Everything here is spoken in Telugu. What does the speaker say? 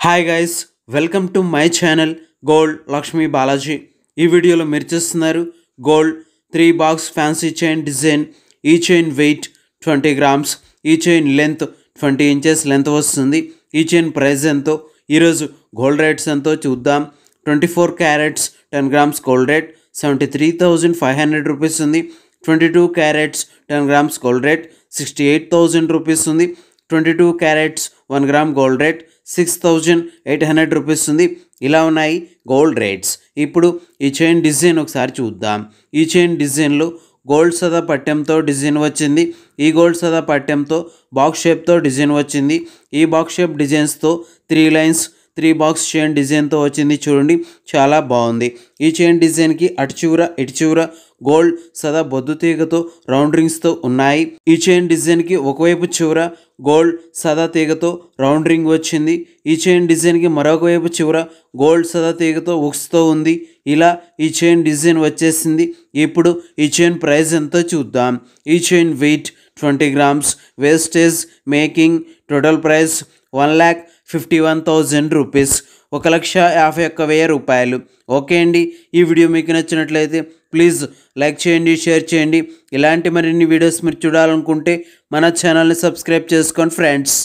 Hi guys, welcome to my channel gold Lakshmi Balaji. ఈ వీడియోలో మీరు చూస్తున్నారు gold 3 box fancy chain design. ఈ చైన్ వెయిట్ 20 గ్రామ్స్, ఈ చైన్ లెంత్ 20 ఇంచెస్ లెంత్ వస్తుంది. ఈ చైన్ ప్రైస్ ఎంతో, ఈరోజు గోల్డ్ రేట్స్ ఎంతో చూద్దాం. 24 carats 10 grams gold rate 73,500 rupees ఉంది. 22 carats 10 grams gold rate 68,000 rupees ఉంది. 22 carats 1 gram gold rate 6,800 rupees ఉంది. ఇలా ఉన్నాయి గోల్డ్ రేట్స్. ఇప్పుడు ఈ చైన్ డిజైన్ ఒకసారి చూద్దాం. ఈ చైన్ డిజైన్లో గోల్డ్ సదా పట్టెంతో డిజైన్ వచ్చింది. ఈ గోల్డ్ సదా పట్టెంతో బాక్స్ షేప్తో డిజైన్ వచ్చింది. ఈ బాక్స్ షేప్ డిజైన్స్తో 3 లైన్స్ 3 బాక్స్ చైన్ డిజైన్తో వచ్చింది. చూడండి, చాలా బాగుంది. ఈ చైన్ డిజైన్కి అటు చివర ఇటు చివర గోల్డ్ సదా బొద్దు తీగతో రౌండ్ రింగ్స్తో ఉన్నాయి. ఈ చైన్ డిజైన్కి ఒకవైపు చివర గోల్డ్ సదా తీగతో రౌండ్ రింగ్ వచ్చింది. ఈ చైన్ డిజైన్కి మరొక వైపు చివర గోల్డ్ సదా తీగతో ఉక్స్తో ఉంది. ఇలా ఈ చైన్ డిజైన్ వచ్చేసింది. ఇప్పుడు ఈ చైన్ ప్రైస్ ఎంతో చూద్దాం. ఈ chain weight 20 grams, wastage making, total price 1,51,000 rupees, 1,51,000 రూపాయలు. ఓకే అండి, ఈ వీడియో మీకు నచ్చినట్లయితే ప్లీజ్ లైక్ చేయండి, షేర్ చేయండి. ఇలాంటి మరిన్ని వీడియోస్ మీరు చూడాలనుకుంటే మన ఛానల్ని సబ్స్క్రైబ్ చేసుకోండి ఫ్రెండ్స్.